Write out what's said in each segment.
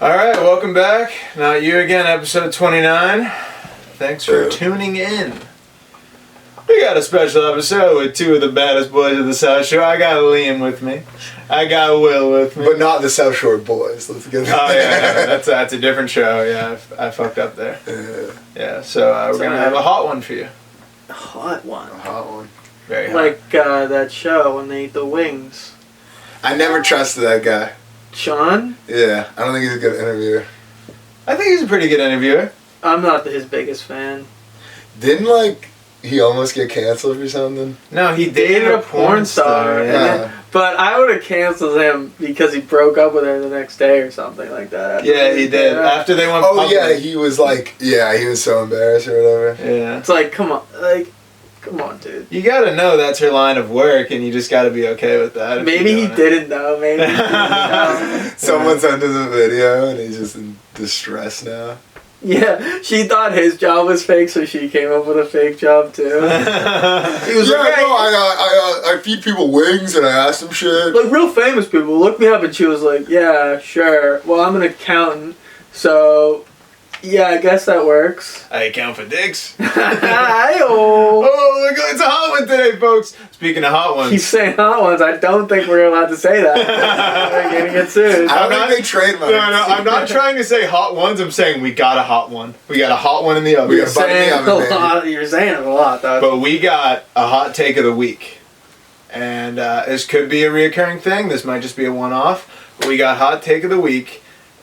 Alright, welcome back. Not You Again, episode 29. Thanks for tuning in. We got a special episode with two of the baddest boys of the South Shore. I got Liam with me. I got Will with me. But not the South Shore boys. Let's get that. Oh, yeah. That's a different show. Yeah, I fucked up there. Yeah, so we're going to have a hot one for you. A hot one? A hot one. Very hot. Like that show when they eat the wings. I never trusted that guy. Sean? Yeah, I don't think he's a good interviewer. I think he's a pretty good interviewer. I'm not his biggest fan. Didn't, he almost get canceled for something? No, he dated a porn star. Yeah. But I would have canceled him because he broke up with her the next day or something like that. Yeah, he did. After they went public. Yeah, he was he was so embarrassed or whatever. Yeah. It's like, come on, dude. You gotta know that's her line of work, and you just gotta be okay with that. Maybe he didn't know. Maybe he didn't know. Someone sent him the video, and he's just in distress now. Yeah, she thought his job was fake, so she came up with a fake job too. He was I feed people wings, and I ask them shit. Like real famous people looked me up, and she was like, "Yeah, sure. Well, I'm an accountant, so yeah, I guess that works." I account for dicks. Oh, It's a hot one today, folks. Speaking of hot ones. keep saying hot ones. I don't think we're allowed to say that. We're gonna get sued. I don't think they trademark. No, I'm not trying to say hot ones. I'm saying we got a hot one. We got a hot one in the oven. You're saying it a lot, though. But we got a hot take of the week. And this could be a reoccurring thing. This might just be a one-off. But we got hot take of the week.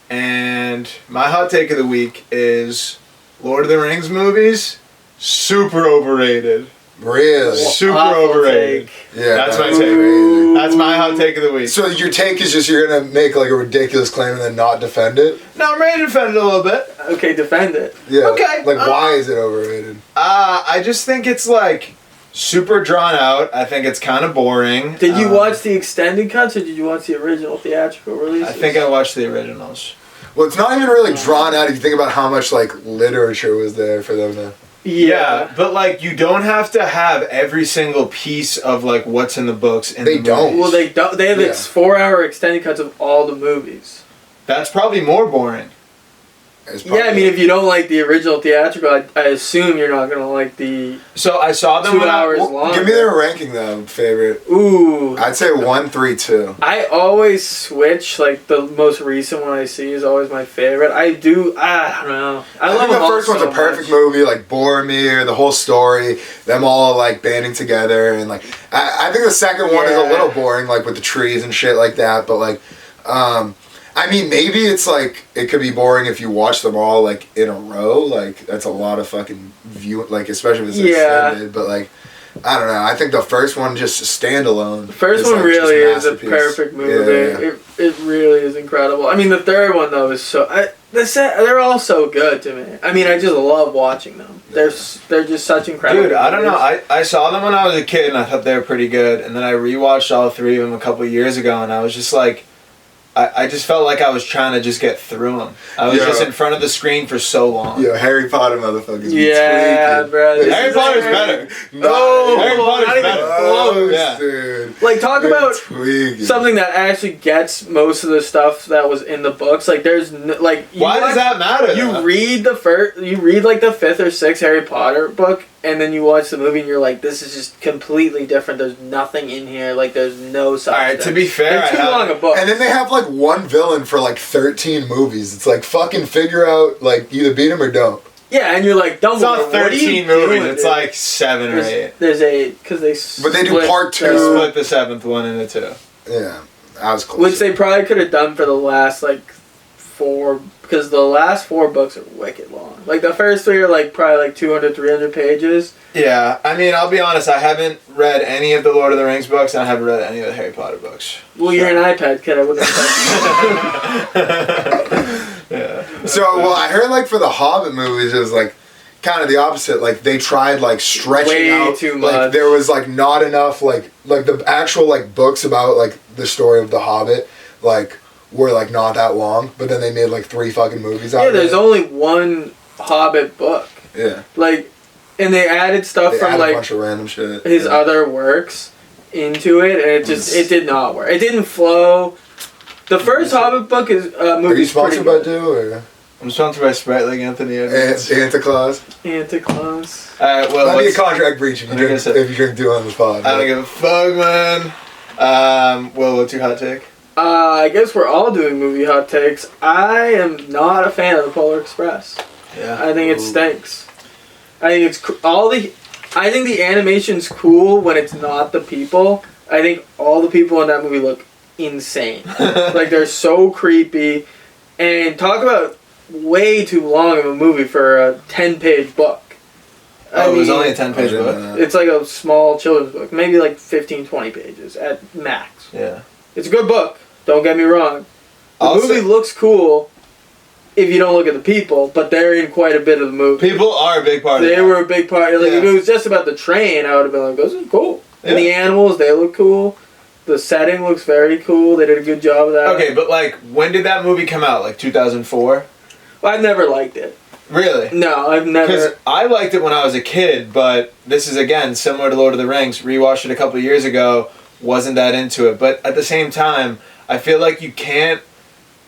And my hot take of the week is Lord of the Rings movies, super overrated. Really? Super Awful overrated. take. Yeah, That's my that's take. crazy. That's my hot take of the week. So your take is just you're gonna make a ridiculous claim and then not defend it? No, I'm ready to defend it a little bit. Okay, defend it. Yeah. Okay, Why is it overrated? I just think it's super drawn out. I think it's kind of boring. Did you watch the extended cuts or did you watch the original theatrical release? I think I watched the originals. Well, it's not even really drawn out if you think about how much literature was there for them to. Yeah, but you don't have to have every single piece of what's in the books in They the don't. movies. Well, they don't. They have 4-hour extended cuts of all the movies. That's probably more boring. Yeah, I mean, if you don't like the original theatrical, I assume you're not gonna like the. So I saw them 2 hours long. Give me their ranking though, favorite. Ooh. I'd say 1, 3, 2. I always switch. The most recent one I see is always my favorite. I don't know. I love think them the first all one's so a perfect much. movie, Boromir, the whole story, them all banding together, and I think the second one is a little boring, with the trees and shit like that. But I mean, maybe it's it could be boring if you watch them all in a row. That's a lot of fucking view, especially if it's extended. But I don't know. I think the first one just standalone. The first one really is a perfect movie. Yeah. It really is incredible. I mean, the third one though is so. They're all so good to me. I mean, I just love watching them. They're just such incredible. Dude, I don't know. I saw them when I was a kid and I thought they were pretty good. And then I rewatched all three of them a couple of years ago and I was just I just felt like I was trying to just get through them. I was just in front of the screen for so long. Yo, Harry Potter motherfuckers. Yeah, bro. Harry Potter's better. Harry Potter's better. Yeah. Dude. Talk about tweaking. something that actually gets most of the stuff that was in the books. There's why does that matter? You read the fifth or sixth Harry Potter book, and then you watch the movie, and you're like, this is just completely different. There's nothing in here. There's no substance. All right, to be fair, too long a book. And then they have one villain for 13 movies. It's figure out either beat him or don't. Yeah, and you're like, Dumbledore, it's not 13 movies. It's 7 or 8. There's 8 because they. But they do part 2. They split the 7th one into 2. Yeah, that was close. Which they probably could have done for the last 4, because the last 4 books are wicked long. The first 3 are probably 200, 300 pages. Yeah, I mean, I'll be honest, I haven't read any of the Lord of the Rings books, and I haven't read any of the Harry Potter books. Well, you're an iPad kid, I wouldn't have Yeah. So, I heard for the Hobbit movies, it was kind of the opposite. They tried stretching way out. Too much. There was not enough the actual books about the story of the Hobbit were not that long, but then they made 3 fucking movies out of it. Yeah, there's only one Hobbit book. Yeah. And they added stuff from a bunch of random shit. His other works into it, and it did not work. It didn't flow. The first Hobbit book is movie. Are you sponsored by Dew or? I'm sponsored by Sprite like Anthony Edwards. Anticlaus. Anticlaus. Alright, well, That'd be a contract breach if you drink Dew on the pod. I don't give a fuck, man. Well, what's your hot take? I guess we're all doing movie hot takes. I am not a fan of the Polar Express. Yeah. I think it stinks. I think it's I think the animation's cool when it's not the people. I think all the people in that movie look insane. Like, they're so creepy. And talk about way too long of a movie for a 10-page book. It was only a 10-page book? It's like a small children's book. Maybe like 15, 20 pages at max. Yeah. It's a good book. Don't get me wrong. The movie looks cool if you don't look at the people, but they're in quite a bit of the movie. People are a big part of it. They were a big part. Like, if it was just about the train, I would have been like, this is cool. Yeah. And the animals, they look cool. The setting looks very cool. They did a good job of that. Okay, but like, when did that movie come out? Like 2004? Well, I've never liked it. Really? No, I've never. Because I liked it when I was a kid, but this is, again, similar to Lord of the Rings. Rewatched it a couple of years ago. Wasn't that into it. But at the same time, I feel like you can't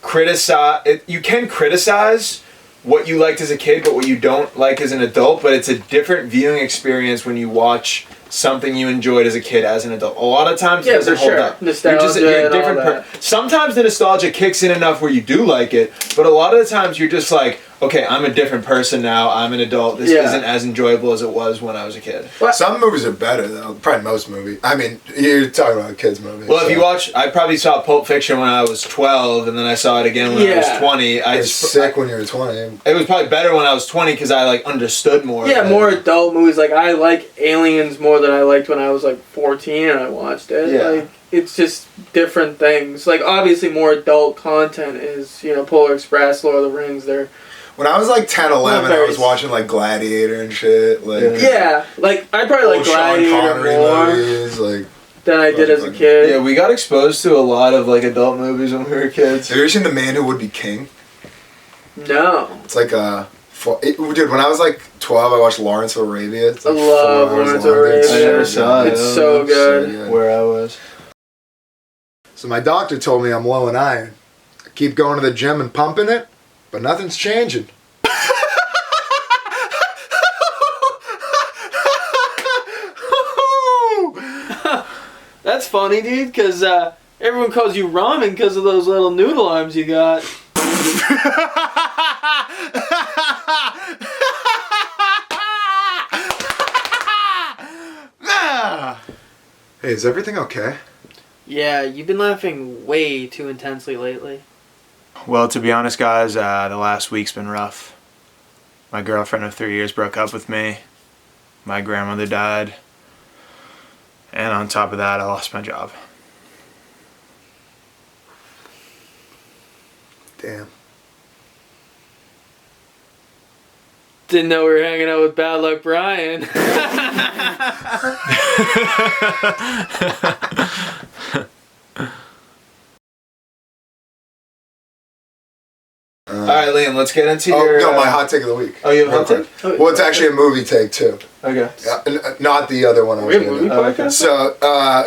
criticize... You can criticize what you liked as a kid, but what you don't like as an adult. But it's a different viewing experience when you watch something you enjoyed as a kid as an adult. A lot of times it doesn't hold up. Nostalgia you're a different sometimes the nostalgia kicks in enough where you do like it, but a lot of the times you're just like, okay, I'm a different person now. I'm an adult. This isn't as enjoyable as it was when I was a kid. Some movies are better, though. Probably most movies. I mean, you're talking about a kids' movie. Well, if you watch... I probably saw Pulp Fiction when I was 12, and then I saw it again when I was 20. I was sick when you were 20. It was probably better when I was 20 because I, like, understood more. Yeah, more adult movies. Like, I like Aliens more than I liked when I was, like, 14 and I watched it. Yeah. Like, it's just different things. Like, obviously more adult content is, you know, Polar Express, Lord of the Rings, they're... When I was like 10, 11, I was watching like Gladiator and shit. Like like I probably like Gladiator more movies, like, than I did as a kid. Yeah, we got exposed to a lot of like adult movies when we were kids. Have you ever seen The Man Who Would Be King? No. It's like dude, when I was like 12, I watched Lawrence of Arabia. It's like I love Lawrence of Arabia. I never saw it. It's so good. Where I was. So my doctor told me I'm low in iron. I keep going to the gym and pumping it, but nothing's changing. That's funny, dude, because everyone calls you ramen because of those little noodle arms you got. Hey, is everything okay? Yeah, you've been laughing way too intensely lately. Well, to be honest, guys, the last week's been rough. My girlfriend of 3 years broke up with me. My grandmother died. And on top of that, I lost my job. Damn. Didn't know we were hanging out with Bad Luck Brian. Alright, Liam, let's get into your... No, my hot take of the week. Oh, you have a hot take? Well, it's actually a movie take, too. Okay. Not the other one I was going to do. Okay. So, are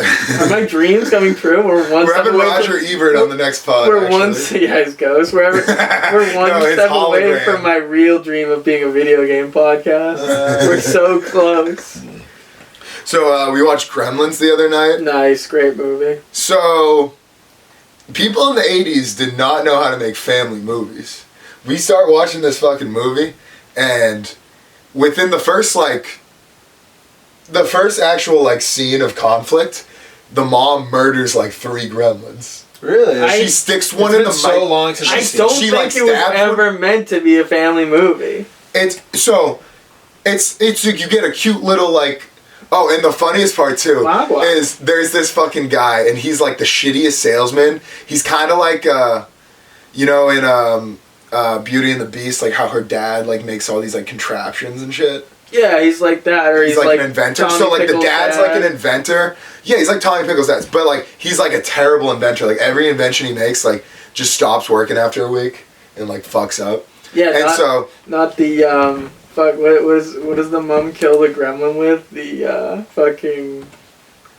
my dreams coming true? We're having Roger Ebert on the next pod, We're one step away from my real dream of being a video game podcast. We're so close. So, we watched Gremlins the other night. Nice, great movie. So... people in the 80s did not know how to make family movies. We start watching this fucking movie, and within the first actual, like, scene of conflict, the mom murders, like, 3 gremlins. Really? She sticks one in the mic. So long since I don't think it was ever meant to be a family movie. It's like you get a cute little, like... Oh, and the funniest part, too, is there's this fucking guy, and he's, like, the shittiest salesman. He's kind of like, you know, in Beauty and the Beast, like, how her dad, like, makes all these, like, contraptions and shit. Yeah, he's like that, or he's like an inventor. Tommy so, like, Pickles' the dad's, dad. like, an inventor. Yeah, he's like Tommy Pickles' dad, but, like, he's, like, a terrible inventor. Like, every invention he makes, like, just stops working after a week and, like, fucks up. Yeah, and not the, fuck, what does the mom kill the gremlin with? The, fucking...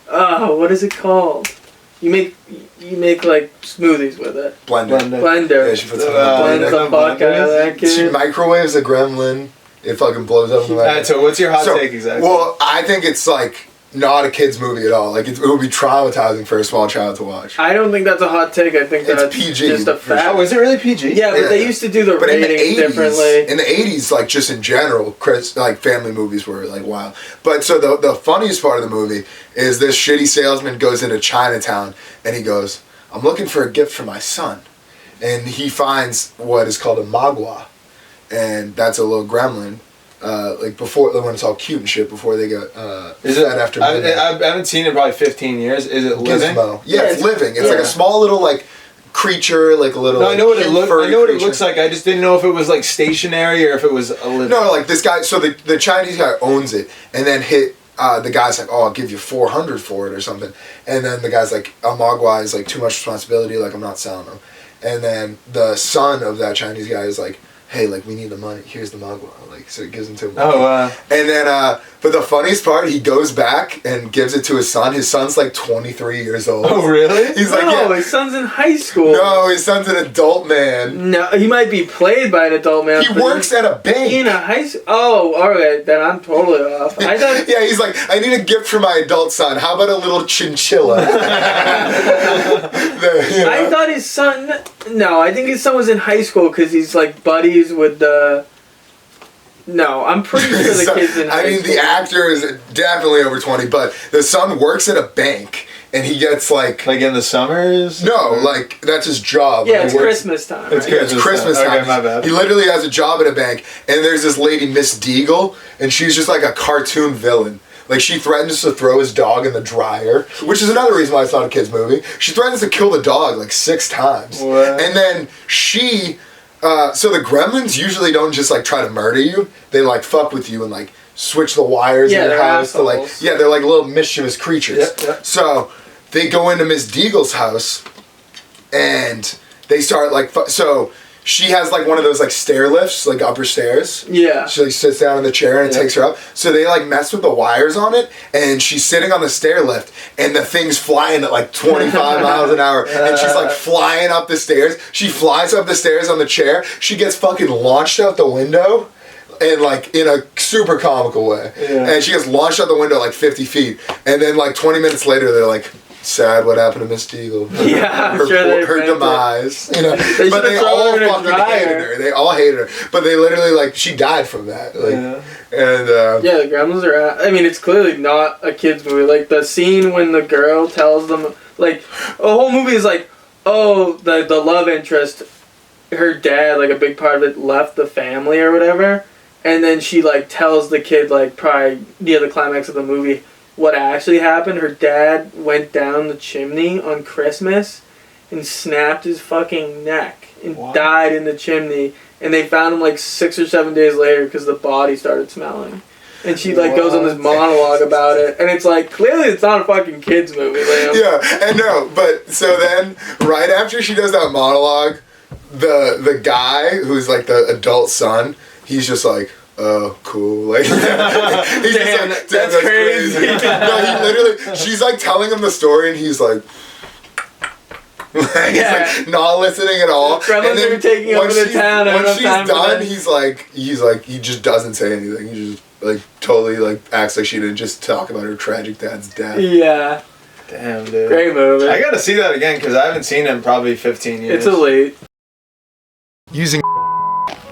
what is it called? You make like smoothies with it. Blender. Yeah, she puts it blends the fuck out of that kid. She microwaves a gremlin. It fucking blows up in the microwave. Alright, so what's your hot take exactly? Well, I think it's like not a kid's movie at all. Like it would be traumatizing for a small child to watch. I don't think that's a hot take. I think that's PG, just a fact. Oh, is it really PG? Yeah, but they used to do the ratings differently. In the 80s, like just in general, like family movies were like wild. But so the funniest part of the movie is this shitty salesman goes into Chinatown and he goes, "I'm looking for a gift for my son," and he finds what is called a magua, and that's a little gremlin. Like before, when it's all cute and shit, before they get fed after midnight. I haven't seen it in probably 15 years. Is it living? Gizmo. Yeah, it's living. It's like a small little like creature, like a little. No, I know what it looks. I know what it looks like. I just didn't know if it was like stationary or if it was a living. No, like this guy. So the Chinese guy owns it, and then the guy's like, "Oh, I'll give you $400 for it or something," and then the guy's like, "A magua is like too much responsibility. Like I'm not selling them," and then the son of that Chinese guy is like, "Hey, like we need the money. Here's the magua." Like so, he gives him to him. Oh, and then, but the funniest part, he goes back and gives it to his son. His son's like 23 years old. Oh, really? He's like, no, his son's in high school. No, his son's an adult man. No, he might be played by an adult man. He works at a bank. In a high school. Oh, all right. Then I'm totally off. I thought. Yeah, he's like, I need a gift for my adult son. How about a little chinchilla? I thought his son. No, I think his son was in high school because he's like buddies with the. No, I'm pretty sure the kid's in high school. The actor is definitely over 20, but the son works at a bank, and he gets like in the summers? No, like that's his job. Yeah, it's Christmas time. It's Christmas time. Okay, my bad. He literally has a job at a bank, and there's this lady, Miss Deagle, and she's just like a cartoon villain. Like, she threatens to throw his dog in the dryer, which is another reason why it's not a kid's movie. She threatens to kill the dog like 6 times. What? And then she... so the gremlins usually don't just like try to murder you. They like fuck with you and like switch the wires in your house to like they're like little mischievous creatures. Yep. So they go into Miss Deagle's house and they start like so she has like one of those like stair lifts, like upper stairs. Yeah. She like sits down in the chair and it takes her up. So they like mess with the wires on it and she's sitting on the stair lift and the thing's flying at like 25 miles an hour and she's like flying up the stairs. She flies up the stairs on the chair. She gets fucking launched out the window and like in a super comical way. Yeah. And she gets launched out the window like 50 feet. And then like 20 minutes later they're like, sad what happened to Miss Deagle. Yeah, her demise. You know, but they all fucking hated her. They all hated her. But they literally like she died from that. Like, and yeah, the Gremlins are. I mean, it's clearly not a kids movie. Like the scene when the girl tells them, like, the whole movie is like, oh, the love interest, her dad, like a big part of it, left the family or whatever, and then she like tells the kid like probably near the climax of the movie. What actually happened, her dad went down the chimney on Christmas and snapped his fucking neck and died in the chimney. And they found him like 6 or 7 days later because the body started smelling. And she like goes on this monologue about it. And it's like, clearly it's not a fucking kid's movie, Liam. Yeah, and no, but so then right after she does that monologue, the guy who's like the adult son, he's just like, oh, cool. Like, he's Damn, just like, that's crazy. No, he literally, she's like telling him the story and he's like, he's like not listening at all. Gremlins are taking over the town. When she's done, he's like, he just doesn't say anything. He just like totally like acts like she didn't just talk about her tragic dad's death. Yeah. Damn, dude. Great movie. I gotta see that again because I haven't seen it in probably 15 years. It's elite. Using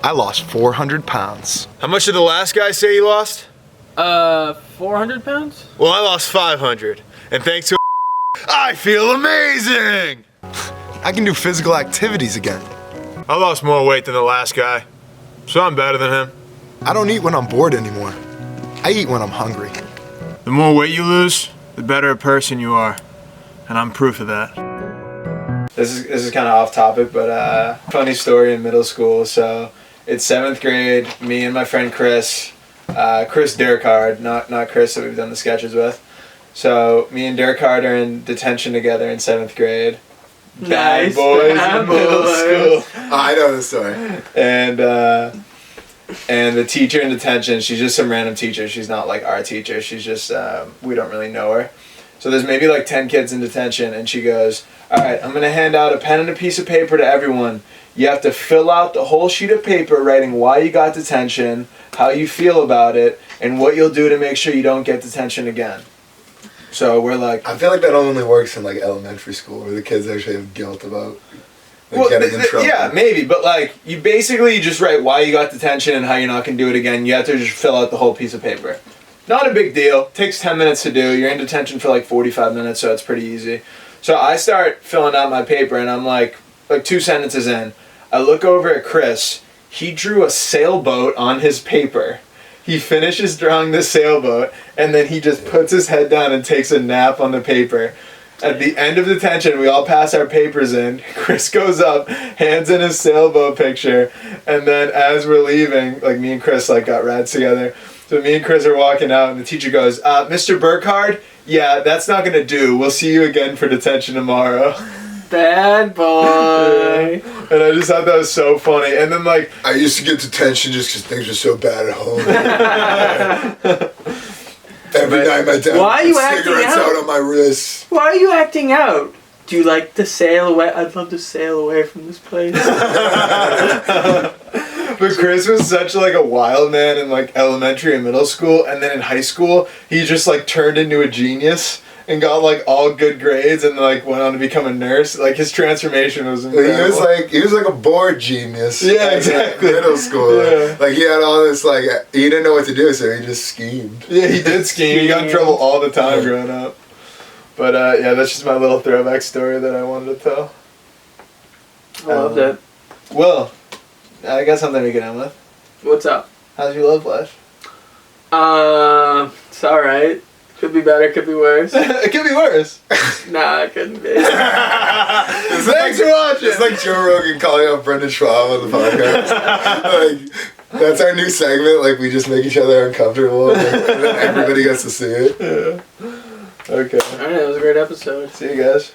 I lost 400 pounds. How much did the last guy say he lost? 400 pounds? Well, I lost 500. And thanks to I feel amazing! I can do physical activities again. I lost more weight than the last guy. So I'm better than him. I don't eat when I'm bored anymore. I eat when I'm hungry. The more weight you lose, the better a person you are. And I'm proof of that. This is kind of off topic, but funny story in middle school. So it's 7th grade, me and my friend Chris Durkard, not Chris that we've done the sketches with. So me and Durkard are in detention together in 7th grade. Nice. Bad boys in middle school. I know the story. And the teacher in detention, she's just some random teacher. She's not like our teacher. She's just, we don't really know her. So So there's maybe like 10 kids in detention, and she goes, all right, I'm going to hand out a pen and a piece of paper to everyone. You have to fill out the whole sheet of paper writing why you got detention, how you feel about it, and what you'll do to make sure you don't get detention again. So we're like... I feel like that only works in like elementary school where the kids actually have guilt about getting in trouble. Yeah, maybe, but like you basically just write why you got detention and how you're not going to do it again. You have to just fill out the whole piece of paper. Not a big deal. Takes 10 minutes to do. You're in detention for like 45 minutes, so it's pretty easy. So I start filling out my paper, and I'm like 2 sentences in. I look over at Chris. He drew a sailboat on his paper. He finishes drawing the sailboat, and then he just puts his head down and takes a nap on the paper. At the end of detention, we all pass our papers in. Chris goes up, hands in his sailboat picture, and then as we're leaving, like me and Chris got rides together. So me and Chris are walking out, and the teacher goes, Mr. Burkhardt, yeah, that's not gonna do. We'll see you again for detention tomorrow. Bad boy. Yeah. And I just thought that was so funny. And then I used to get detention just because things were so bad at home. Every night my dad would put cigarettes out on my wrists. Why are you acting out? Do you like to sail away? I'd love to sail away from this place. But Chris was such a wild man in elementary and middle school, and then in high school he just turned into a genius and got all good grades and went on to become a nurse. His transformation was incredible. He was a bored genius. Yeah, exactly. In middle school. Yeah. He had all this he didn't know what to do, so he just schemed. Yeah, he did scheme. He got in trouble all the time growing up. But yeah, that's just my little throwback story that I wanted to tell. I loved it. Well, I got something we can end with. What's up? How's your love life? It's alright. Could be better, could be worse. It could be worse. Nah, it couldn't be. Thanks for watching. It's like Joe Rogan calling out Brendan Schwab on the podcast. That's our new segment. We just make each other uncomfortable, and then everybody gets to see it. Yeah. Okay. Alright, that was a great episode. See you guys.